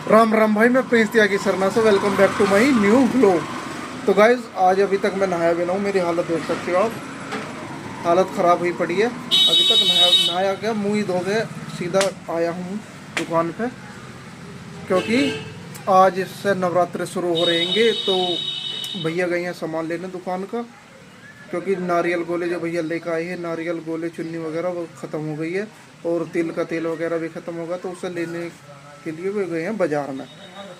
राम राम भाई, मैं प्रिंस त्यागी सरना से welcome back to my new vlog. तो गाइज आज अभी तक मैं नहाया भी ना हूँ। मेरी हालत देख सकते हो आप, हालत ख़राब हुई पड़ी है। अभी तक नहाया गया, मुँह ही धो गए, सीधा आया हूँ दुकान पे, क्योंकि आज से नवरात्रि शुरू हो रहेंगे। तो भैया गए हैं सामान लेने दुकान का, क्योंकि नारियल गोले जो भैया लेकर आए हैं, नारियल गोले चुन्नी वगैरह वो ख़त्म हो गई है, और तिल का तेल वगैरह भी ख़त्म होगा, तो उसे लेने के लिए वो गए हैं बाज़ार में।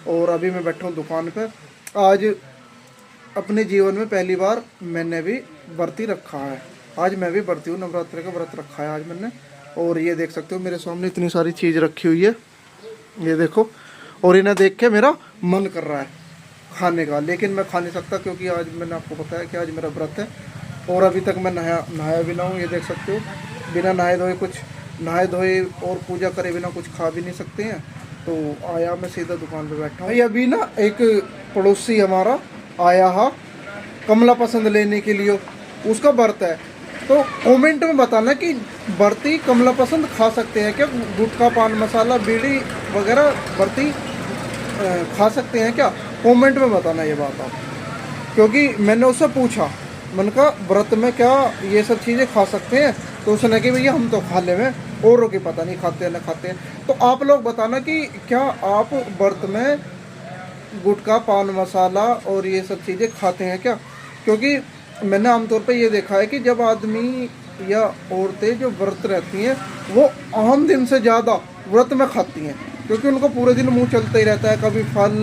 और अभी मैं बैठा हूँ दुकान पे। आज अपने जीवन में पहली बार मैंने भी व्रती रखा है। आज मैं भी व्रती हूँ, नवरात्रि का व्रत रखा है आज मैंने। और ये देख सकते हो मेरे सामने इतनी सारी चीज़ रखी हुई है, ये देखो। और इन्हें देख के मेरा मन कर रहा है खाने का, लेकिन मैं खा नहीं सकता, क्योंकि आज मैंने आपको बताया कि आज मेरा व्रत है। और अभी तक मैं नहाया भी ना हूँ, ये देख सकते हो। बिना नहाए धोए नहाए धोए और पूजा करे बिना कुछ खा भी नहीं सकते हैं। तो आया मैं सीधा दुकान पे बैठा हूँ। अभी ना एक पड़ोसी हमारा आया है कमला पसंद लेने के लिए, उसका व्रत है। तो कमेंट में बताना कि व्रती कमला पसंद खा सकते हैं क्या? गुटखा पान मसाला बीड़ी वगैरह व्रती खा सकते हैं क्या? कमेंट में बताना ये बात आप, क्योंकि मैंने उससे पूछा, मन का व्रत में क्या ये सब चीज़ें खा सकते हैं? तो उसने कि भैया हम तो खा ले में, औरों की पता नहीं खाते हैं ना खाते हैं। तो आप लोग बताना कि क्या आप व्रत में गुटखा पान मसाला और ये सब चीज़ें खाते हैं क्या? क्योंकि मैंने आमतौर पे ये देखा है कि जब आदमी या औरतें जो व्रत रहती हैं वो आम दिन से ज़्यादा व्रत में खाती हैं, क्योंकि उनको पूरे दिन मुंह चलता ही रहता है। कभी फल,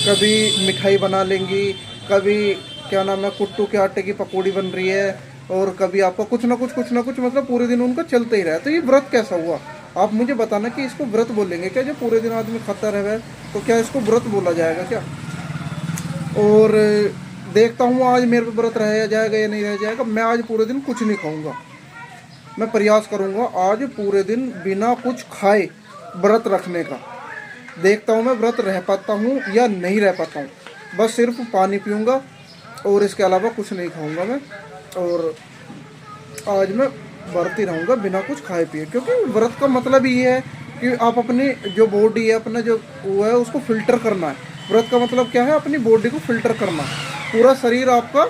कभी मिठाई बना लेंगी, कभी क्या नाम है कुट्टू के आटे की पकौड़ी बन रही है, और कभी आपका कुछ ना कुछ मतलब पूरे दिन उनका चलता ही रहा है। तो ये व्रत कैसा हुआ? आप मुझे बताना कि इसको व्रत बोलेंगे क्या? जो पूरे दिन आदमी खाता रहे तो क्या इसको व्रत बोला जाएगा क्या? और देखता हूँ आज मेरे पे व्रत रह जाएगा या नहीं रह जाएगा। मैं आज पूरे दिन कुछ नहीं खाऊंगा, मैं प्रयास करूंगा आज पूरे दिन बिना कुछ खाए व्रत रखने का। देखता हूँ मैं व्रत रह पाता हूँ या नहीं रह पाता हूँ। बस सिर्फ पानी पीऊँगा और इसके अलावा कुछ नहीं खाऊंगा मैं। और आज मैं व्रत ही रहूँगा बिना कुछ खाए पिए, क्योंकि व्रत का मतलब ये है कि आप अपनी जो बॉडी है, अपना जो वो है उसको फिल्टर करना है। व्रत का मतलब क्या है? अपनी बॉडी को फिल्टर करना। पूरा शरीर आपका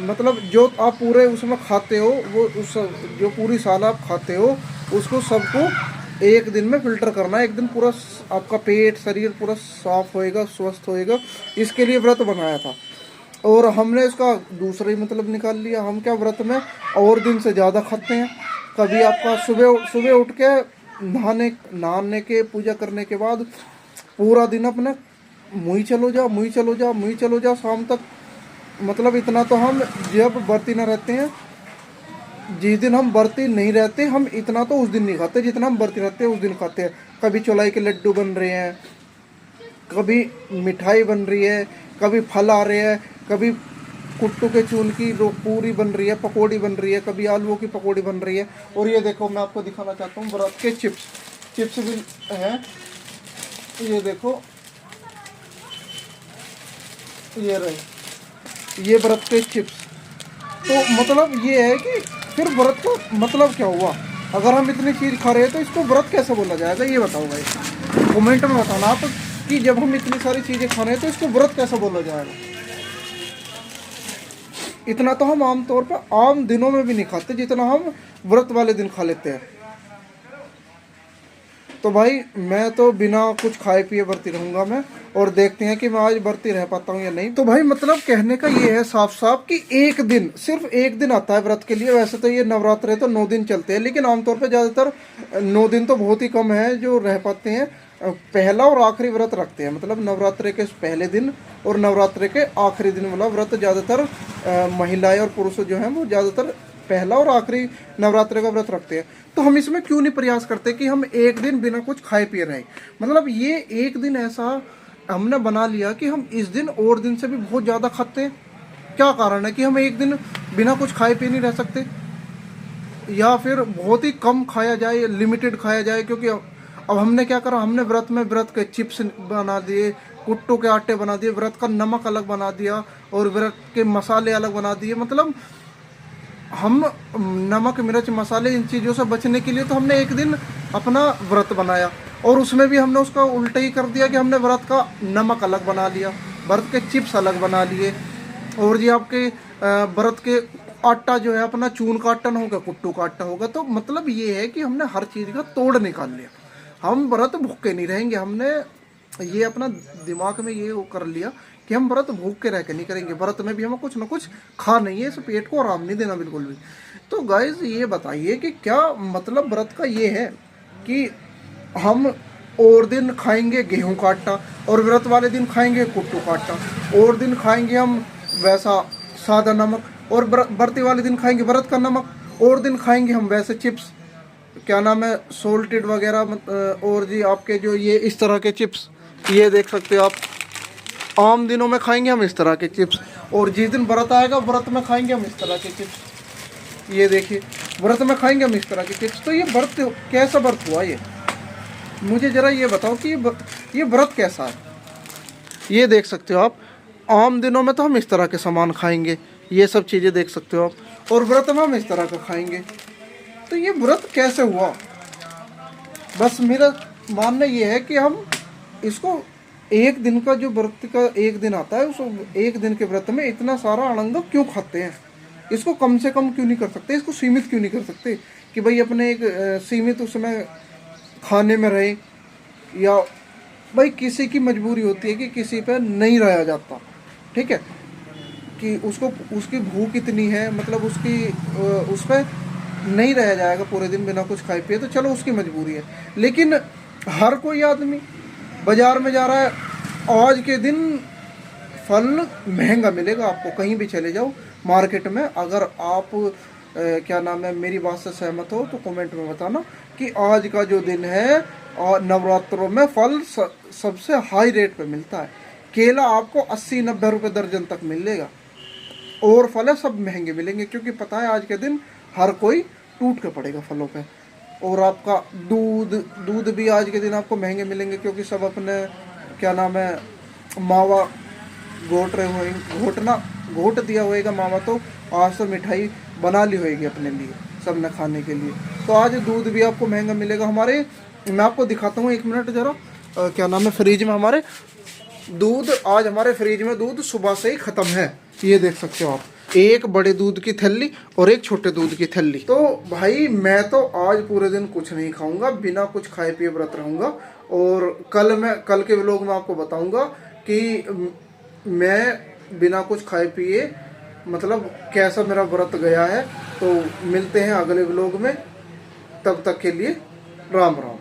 मतलब जो आप पूरे उसमें खाते हो, वो उस जो पूरी साल आप खाते हो उसको सबको एक दिन में फिल्टर करना है। एक दिन पूरा आपका पेट शरीर पूरा साफ होएगा, स्वस्थ होएगा। इसके लिए व्रत बनाया था, और हमने इसका दूसरा ही मतलब निकाल लिया। हम क्या व्रत में और दिन से ज़्यादा खाते हैं। कभी आपका सुबह उठ के नहाने के पूजा करने के बाद पूरा दिन अपने मुँह चलो जाओ शाम तक। मतलब इतना तो हम जब व्रती न रहते हैं, जिस दिन हम व्रती नहीं रहते, हम इतना तो उस दिन नहीं खाते जितना हम व्रती रहते हैं उस दिन खाते हैं। कभी चौलाई के लड्डू बन रहे हैं, कभी मिठाई बन रही है, कभी फल आ रहे हैं, कभी कुट्टू के चून की पूरी बन रही है, पकौड़ी बन रही है, कभी आलूओं की पकौड़ी बन रही है। और ये देखो मैं आपको दिखाना चाहता हूँ व्रत के चिप्स भी हैं। ये देखो, ये रहे, ये व्रत के चिप्स। तो मतलब ये है कि फिर व्रत का मतलब क्या हुआ? अगर हम इतनी चीज़ खा रहे हैं तो इसको व्रत कैसे बोला जाएगा? ये बताओ भाई, कमेंट में बताना आप कि जब हम इतनी सारी चीज़ें खा रहे हैं तो इसको व्रत कैसे बोला जाएगा? इतना तो हम आमतौर पर आम दिनों में भी नहीं खाते जितना हम व्रत वाले दिन खा लेते हैं। तो भाई मैं तो बिना कुछ खाए पिए व्रती रहूँगा मैं, और देखते हैं कि मैं आज व्रती रह पाता हूँ या नहीं। तो भाई मतलब कहने का ये है साफ साफ कि एक दिन, सिर्फ एक दिन आता है व्रत के लिए। वैसे तो ये नवरात्र है तो 9 दिन चलते हैं, लेकिन आमतौर पे ज़्यादातर 9 दिन तो बहुत ही कम है जो रह पाते हैं। पहला और आखिरी व्रत रखते हैं, मतलब नवरात्रि के पहले दिन और नवरात्रि के आखिरी दिन वाला व्रत ज़्यादातर महिलाएं और पुरुष जो हैं वो ज़्यादातर पहला और आखिरी नवरात्रि का व्रत रखते हैं। तो हम इसमें क्यों नहीं प्रयास करते कि हम एक दिन बिना कुछ खाए पिए रहें? मतलब ये एक दिन ऐसा हमने बना लिया कि हम इस दिन और दिन से भी बहुत ज़्यादा खाते हैं। क्या कारण है कि हम एक दिन बिना कुछ खाए पिए नहीं रह सकते? या फिर बहुत ही कम खाया जाए, लिमिटेड खाया जाए? क्योंकि अब हमने क्या करा, हमने व्रत के चिप्स बना दिए, कुट्टू के आटे बना दिए, व्रत का नमक अलग बना दिया और व्रत के मसाले अलग बना दिए। मतलब हम नमक मिर्च मसाले इन चीज़ों से बचने के लिए तो हमने एक दिन अपना व्रत बनाया, और उसमें भी हमने उसका उल्टा ही कर दिया कि हमने व्रत का नमक अलग बना लिया, व्रत के चिप्स अलग बना लिए, और जी आपके व्रत के आटा जो है अपना चून का आटा ना होगा, कुट्टू का आटा होगा। तो मतलब ये है कि हमने हर चीज़ का तोड़ निकाल लिया। हम व्रत भूखे नहीं रहेंगे, हमने ये अपना दिमाग में ये वो कर लिया कि हम व्रत भूख के रह के नहीं करेंगे, व्रत में भी हमें कुछ ना कुछ खा नहीं है, इस पेट को आराम नहीं देना बिल्कुल भी। तो गाइज ये बताइए कि क्या मतलब व्रत का ये है कि हम और दिन खाएंगे गेहूं का आटा और व्रत वाले दिन खाएंगे कुट्टू का आटा, और दिन खाएंगे हम वैसा सादा नमक और व्रती वाले दिन खाएंगे व्रत का नमक, और दिन खाएंगे हम वैसे चिप्स, क्या नाम है, सोल्टेड वगैरह, और जी आपके जो ये इस तरह के चिप्स, ये देख सकते हो आप, आम दिनों में खाएंगे हम इस तरह के चिप्स, और जिस दिन व्रत आएगा व्रत में खाएंगे हम इस तरह के चिप्स। ये देखिए व्रत में खाएंगे हम इस तरह के चिप्स। तो ये व्रत कैसा व्रत हुआ? ये मुझे ज़रा ये बताओ कि ये व्रत कैसा है? ये देख सकते हो आप, आम दिनों में तो हम इस तरह के सामान खाएंगे, ये सब चीज़ें देख सकते हो आप, और व्रत में हम इस तरह का खाएंगे। तो ये व्रत कैसे हुआ? बस मेरा मानना ये है कि हम इसको एक दिन का जो व्रत का एक दिन आता है, उस एक दिन के व्रत में इतना सारा आनंद क्यों खाते हैं? इसको कम से कम क्यों नहीं कर सकते? इसको सीमित क्यों नहीं कर सकते कि भाई अपने एक सीमित उसमें खाने में रहे, या भाई किसी की मजबूरी होती है कि किसी पे नहीं रहा जाता, ठीक है, कि उसको उसकी भूख इतनी है, मतलब उसकी उस पर नहीं रहा जाएगा पूरे दिन बिना कुछ खाए पिए, तो चलो उसकी मजबूरी है। लेकिन हर कोई आदमी बाजार में जा रहा है, आज के दिन फल महंगा मिलेगा आपको, कहीं भी चले जाओ मार्केट में। अगर आप क्या नाम है मेरी बात से सहमत हो तो कमेंट में बताना कि आज का जो दिन है और नवरात्रों में फल सबसे हाई रेट पे मिलता है। केला आपको 80-90 रुपये दर्जन तक मिलेगा, और फल सब महंगे मिलेंगे, क्योंकि पता है आज के दिन हर कोई टूट के पड़ेगा फलों पे। और आपका दूध भी आज के दिन आपको महंगे मिलेंगे, क्योंकि सब अपने क्या नाम है मावा घोट रहे होंगे, घोट दिया होएगा मावा, तो आज तो मिठाई बना ली होएगी अपने लिए सब ने खाने के लिए। तो आज दूध भी आपको महंगा मिलेगा। हमारे मैं आपको दिखाता हूँ, एक मिनट ज़रा, क्या नाम है, फ्रिज में हमारे दूध, आज हमारे फ्रिज में दूध सुबह से ही ख़त्म है। ये देख सकते हो आप, एक बड़े दूध की थैली और एक छोटे दूध की थैली। तो भाई मैं तो आज पूरे दिन कुछ नहीं खाऊंगा, बिना कुछ खाए पिए व्रत रहूँगा। और कल के व्लॉग में आपको बताऊंगा कि मैं बिना कुछ खाए पिए मतलब कैसा मेरा व्रत गया है। तो मिलते हैं अगले व्लॉग में, तब तक के लिए राम राम।